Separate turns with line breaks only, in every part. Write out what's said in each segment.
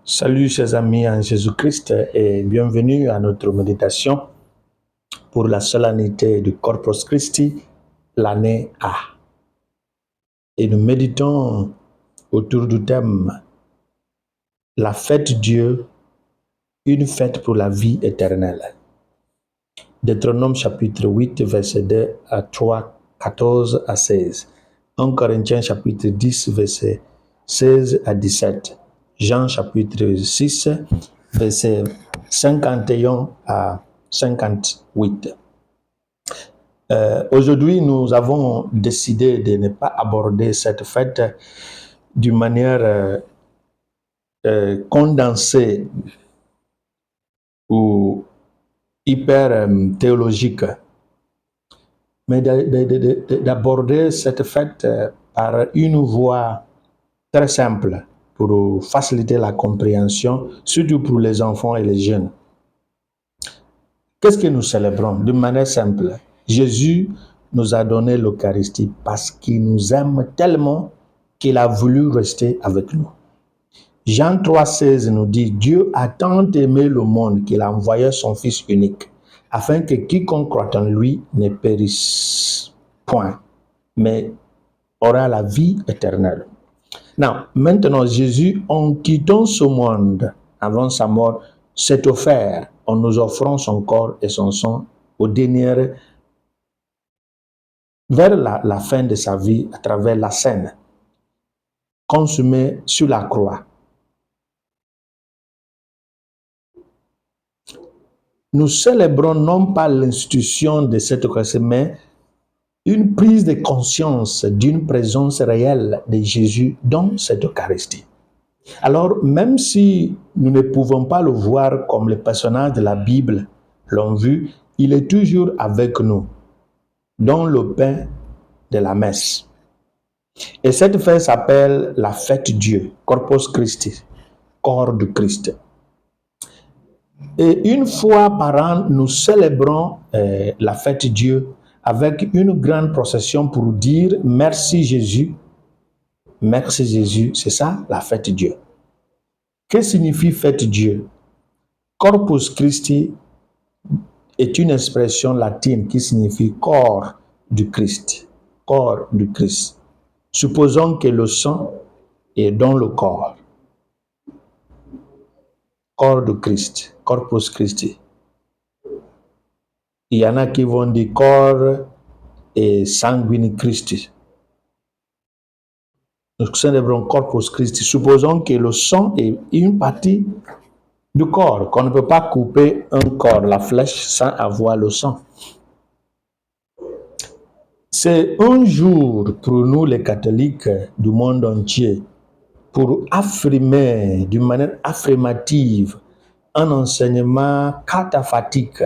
Salut chers amis en Jésus-Christ et bienvenue à notre méditation pour la solennité du Corpus Christi, l'année A. Et nous méditons autour du thème la fête Dieu, une fête pour la vie éternelle. Deutéronome chapitre 8, verset 2 à 3, 14 à 16. 1 Corinthiens chapitre 10, verset 16 à 17. Jean chapitre 6, verset 51 à 58. Aujourd'hui, nous avons décidé de ne pas aborder cette fête d'une manière condensée ou hyper théologique, mais d'aborder cette fête par une voie très simple pour faciliter la compréhension, surtout pour les enfants et les jeunes. Qu'est-ce que nous célébrons? De manière simple, Jésus nous a donné l'Eucharistie parce qu'il nous aime tellement qu'il a voulu rester avec nous. Jean 3,16 nous dit « Dieu a tant aimé le monde qu'il a envoyé son Fils unique, afin que quiconque croit en lui ne périsse point, mais aura la vie éternelle. » Maintenant, Jésus, en quittant ce monde avant sa mort, s'est offert en nous offrant son corps et son sang au dernier, vers la fin de sa vie à travers la scène consumée sur la croix. Nous célébrons non pas l'institution de cette Eucharistie, mais une prise de conscience d'une présence réelle de Jésus dans cette Eucharistie. Alors, même si nous ne pouvons pas le voir comme les personnages de la Bible l'ont vu, il est toujours avec nous, dans le pain de la messe. Et cette fête s'appelle la fête Dieu, Corpus Christi, corps du Christ. Et une fois par an, nous célébrons la fête Dieu avec une grande procession pour dire merci Jésus, c'est ça la fête Dieu. Que signifie fête Dieu? Corpus Christi est une expression latine qui signifie corps du Christ. Corps du Christ. Supposons que le sang est dans le corps. Corps du Christ. Corpus Christi. Il y en a qui vont dire corps et sanguine Christi. Nous célébrons Corpus Christi. Supposons que le sang est une partie du corps, qu'on ne peut pas couper un corps, la flèche, sans avoir le sang. C'est un jour pour nous les catholiques du monde entier pour affirmer d'une manière affirmative un enseignement cataphatique,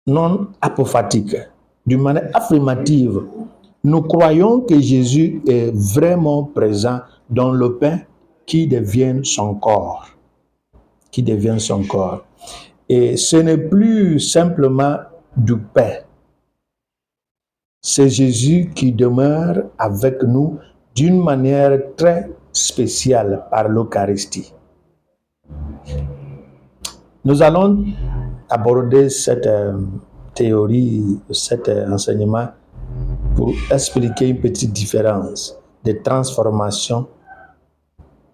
non apophatique. D'une manière affirmative, nous croyons que Jésus est vraiment présent dans le pain qui devient son corps. Qui devient son corps. Et ce n'est plus simplement du pain. C'est Jésus qui demeure avec nous d'une manière très spéciale par l'Eucharistie. Nous allons aborder cette théorie, cet enseignement pour expliquer une petite différence de transformation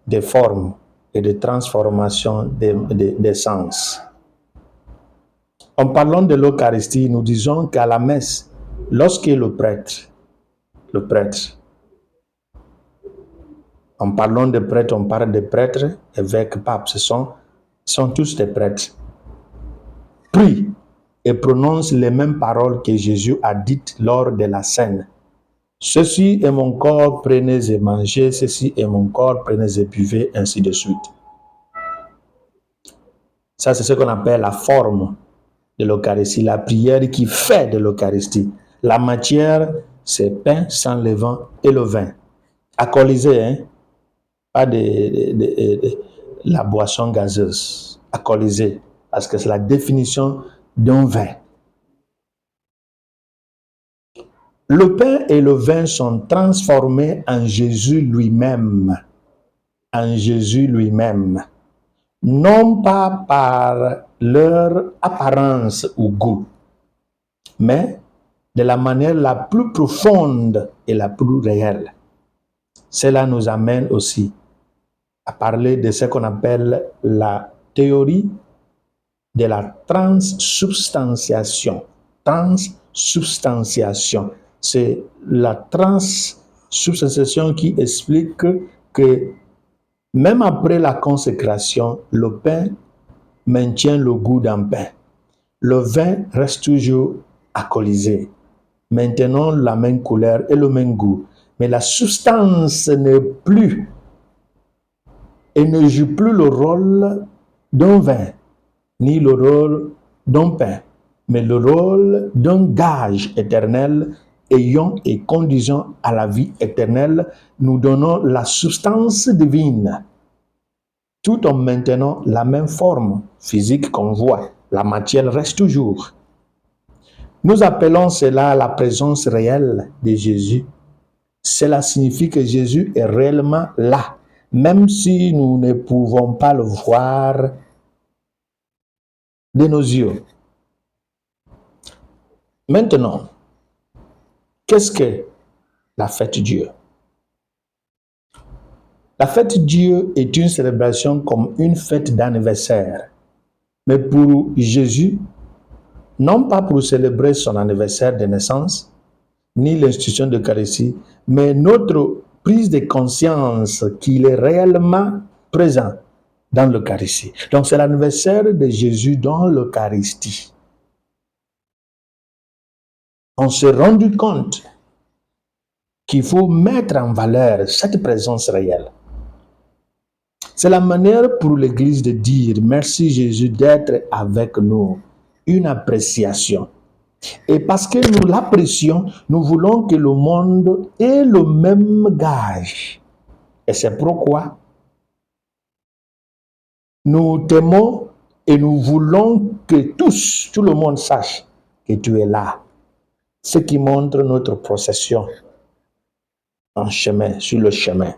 des formes et de transformation des sens. En parlant de l'Eucharistie, nous disons qu'à la messe, lorsque le prêtre, en parlant de prêtres, on parle de prêtres, évêques, papes, ce sont tous des prêtres, prient et prononcent les mêmes paroles que Jésus a dites lors de la scène. Ceci est mon corps, prenez et mangez, ceci est mon corps, prenez et buvez, ainsi de suite. Ça, c'est ce qu'on appelle la forme de l'Eucharistie, la prière qui fait de l'Eucharistie. La matière, c'est pain sans levain et le vin. Alcoolisé, hein? Pas la boisson gazeuse. Alcoolisé, parce que c'est la définition d'un vin. Le pain et le vin sont transformés en Jésus lui-même. en Jésus lui-même, non pas par leur apparence ou goût, mais de la manière la plus profonde et la plus réelle. Cela nous amène aussi à parler de ce qu'on appelle la théorie de la transsubstantiation. Transsubstantiation. C'est la transsubstantiation qui explique que même après la consécration, le pain maintient le goût d'un pain. Le vin reste toujours alcoolisé, maintenant la même couleur et le même goût. Mais la substance n'est plus et ne joue plus le rôle d'un vin, ni le rôle d'un pain, mais le rôle d'un gage éternel ayant et conduisant à la vie éternelle, nous donnons la substance divine, tout en maintenant la même forme physique qu'on voit. La matière reste toujours. Nous appelons cela la présence réelle de Jésus. Cela signifie que Jésus est réellement là, même si nous ne pouvons pas le voir de nos yeux. Maintenant, qu'est-ce que la fête Dieu? La fête Dieu est une célébration comme une fête d'anniversaire. Mais pour Jésus, non pas pour célébrer son anniversaire de naissance, ni l'institution de l'Eucharistie, mais notre prise de conscience qu'il est réellement présent dans l'Eucharistie. Donc c'est l'anniversaire de Jésus dans l'Eucharistie. On s'est rendu compte qu'il faut mettre en valeur cette présence réelle. C'est la manière pour l'Église de dire merci Jésus d'être avec nous, une appréciation. Et parce que nous l'apprécions, nous voulons que le monde ait le même gage. Et c'est pourquoi nous t'aimons et nous voulons que tout le monde sache que tu es là. Ce qui montre notre procession en chemin, sur le chemin.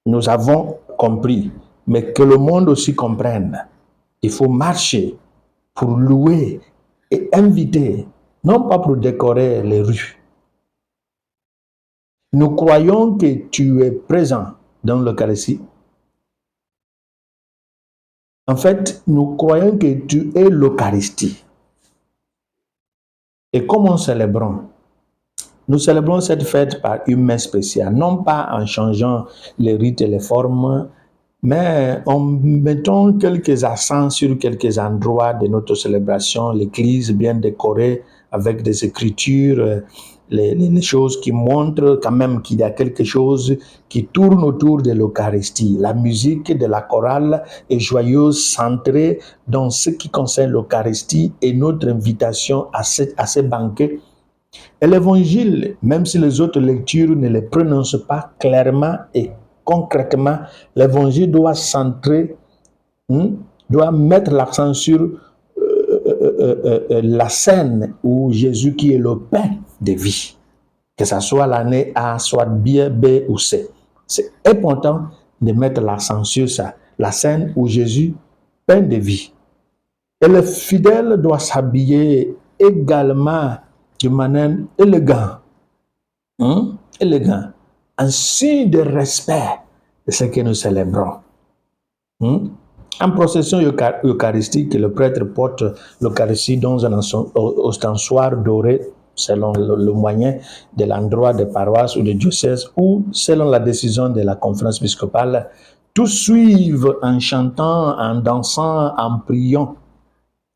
Nous avons compris, mais que le monde aussi comprenne. Il faut marcher pour louer et inviter, non pas pour décorer les rues. Nous croyons que tu es présent dans l'Eucharistie. En fait, nous croyons que tu es l'Eucharistie. Et comment célébrons? Nous célébrons cette fête par une messe spéciale, non pas en changeant les rites et les formes, mais en mettant quelques accents sur quelques endroits de notre célébration, l'église bien décorée avec des écritures, les choses qui montrent quand même qu'il y a quelque chose qui tourne autour de l'Eucharistie. La musique de la chorale est joyeuse, centrée dans ce qui concerne l'Eucharistie et notre invitation à ces banquets. Et l'évangile, même si les autres lectures ne les prononcent pas clairement et concrètement, l'évangile doit centrer, doit mettre l'accent sur la scène où Jésus qui est le pain de vie, que ce soit l'année A, soit B ou C. C'est important de mettre l'accent sur ça, la scène où Jésus, pain de vie. Et le fidèle doit s'habiller également de manière élégante, élégant, un signe de respect de ce que nous célébrons. En procession eucharistique, le prêtre porte l'Eucharistie dans un ostensoir doré selon le moyen de l'endroit de paroisse ou de diocèse ou selon la décision de la conférence épiscopale. Tous suivent en chantant, en dansant, en priant.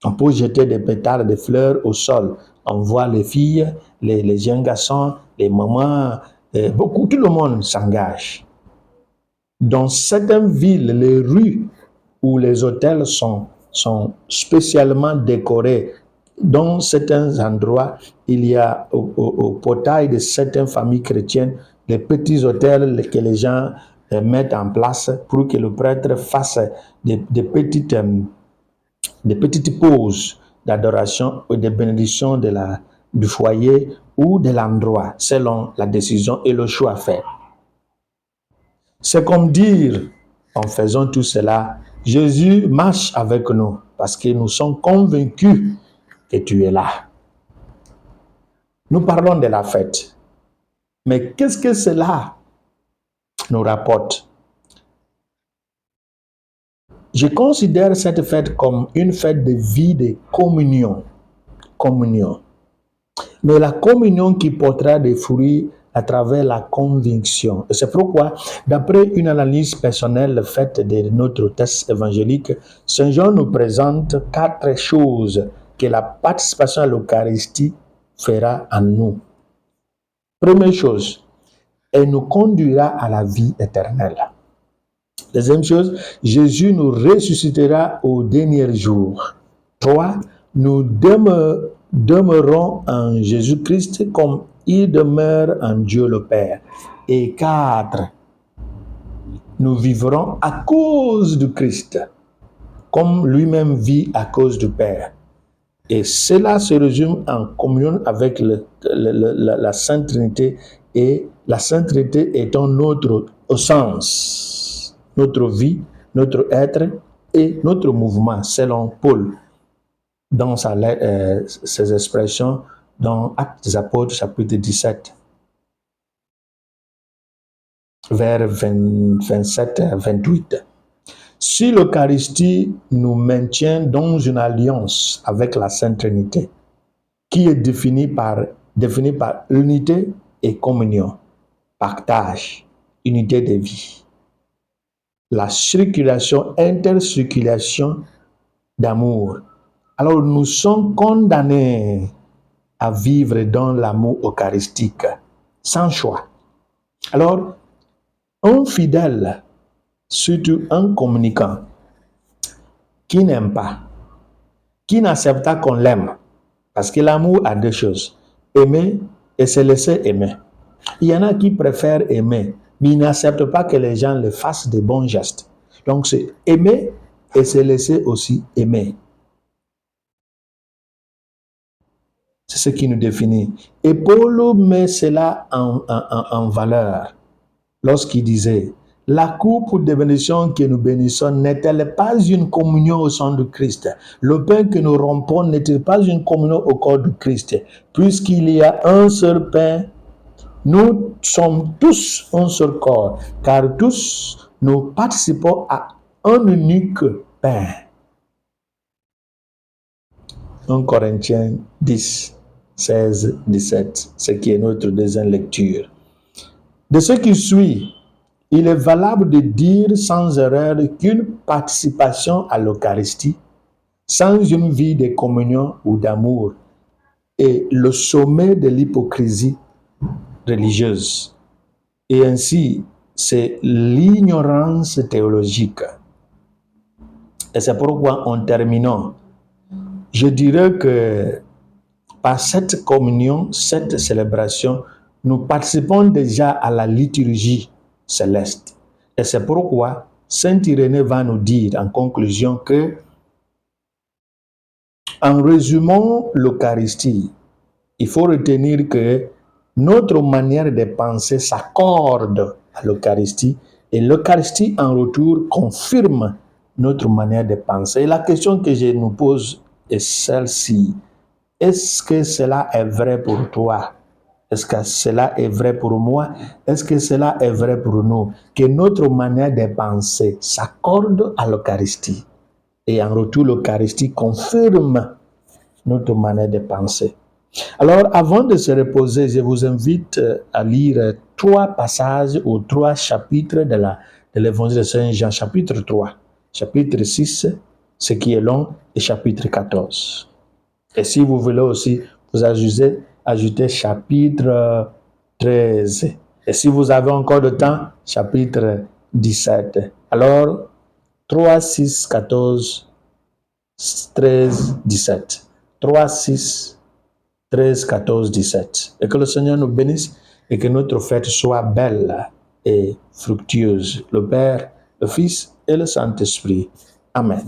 On peut jeter des pétales de fleurs au sol. On voit les filles, les jeunes garçons, les mamans, tout le monde s'engage. Dans certaines villes, les rues où les hôtels sont spécialement décorés. Dans certains endroits, il y a au portail de certaines familles chrétiennes des petits hôtels que les gens mettent en place pour que le prêtre fasse des petites pauses d'adoration ou de bénédiction du foyer ou de l'endroit, selon la décision et le choix fait. C'est comme dire, en faisant tout cela, Jésus marche avec nous parce que nous sommes convaincus que tu es là. Nous parlons de la fête. Mais qu'est-ce que cela nous rapporte? Je considère cette fête comme une fête de vie de communion. Communion. Mais la communion qui portera des fruits à travers la conviction. Et c'est pourquoi, d'après une analyse personnelle faite de notre texte évangélique, Saint Jean nous présente 4 choses que la participation à l'Eucharistie fera en nous. Première chose, elle nous conduira à la vie éternelle. Deuxième chose, Jésus nous ressuscitera au dernier jour. 3, nous demeurons en Jésus-Christ comme il demeure en Dieu le Père. Et 4, nous vivrons à cause du Christ, comme lui-même vit à cause du Père. Et cela se résume en communion avec la Sainte Trinité, et la Sainte Trinité étant notre essence, notre vie, notre être et notre mouvement, selon Paul, dans ses expressions dans Actes des Apôtres, chapitre 17, vers 27 à 28. Si l'Eucharistie nous maintient dans une alliance avec la Sainte Trinité, qui est définie par unité et communion, partage, unité de vie, la circulation, intercirculation d'amour, alors nous sommes condamnés à vivre dans l'amour eucharistique, sans choix. Alors, un fidèle, surtout un communicant, qui n'aime pas, qui n'accepte pas qu'on l'aime, parce que l'amour a 2 choses, aimer et se laisser aimer. Il y en a qui préfèrent aimer, mais ils n'acceptent pas que les gens le fassent des bons gestes. Donc c'est aimer et se laisser aussi aimer. C'est ce qui nous définit. Et Paul met cela en valeur lorsqu'il disait: la coupe de bénédiction que nous bénissons n'est-elle pas une communion au sang du Christ? Le pain que nous rompons n'est-il pas une communion au corps du Christ? Puisqu'il y a un seul pain, nous sommes tous un seul corps, car tous nous participons à un unique pain. 1 Corinthiens 10, 16, 17, ce qui est notre deuxième lecture. De ce qui suit, il est valable de dire sans erreur qu'une participation à l'Eucharistie, sans une vie de communion ou d'amour, est le sommet de l'hypocrisie religieuse. Et ainsi, c'est l'ignorance théologique. Et c'est pourquoi, en terminant, je dirais que par cette communion, cette célébration, nous participons déjà à la liturgie céleste. Et c'est pourquoi Saint Irénée va nous dire en conclusion que, en résumant l'Eucharistie, il faut retenir que notre manière de penser s'accorde à l'Eucharistie et l'Eucharistie en retour confirme notre manière de penser. Et la question que je nous pose est celle-ci: est-ce que cela est vrai pour toi? Est-ce que cela est vrai pour moi? Est-ce que cela est vrai pour nous? Que notre manière de penser s'accorde à l'Eucharistie. Et en retour, l'Eucharistie confirme notre manière de penser. Alors, avant de se reposer, je vous invite à lire 3 passages ou 3 chapitres de l'évangile de Saint Jean, chapitre 3, chapitre 6, ce qui est long, et chapitre 14. Et si vous voulez aussi, vous ajoutez chapitre 13. Et si vous avez encore de temps, chapitre 17. Alors, 3, 6, 14, 13, 17. 3, 6, 13, 14, 17. Et que le Seigneur nous bénisse et que notre fête soit belle et fructueuse. Le Père, le Fils et le Saint-Esprit. Amen.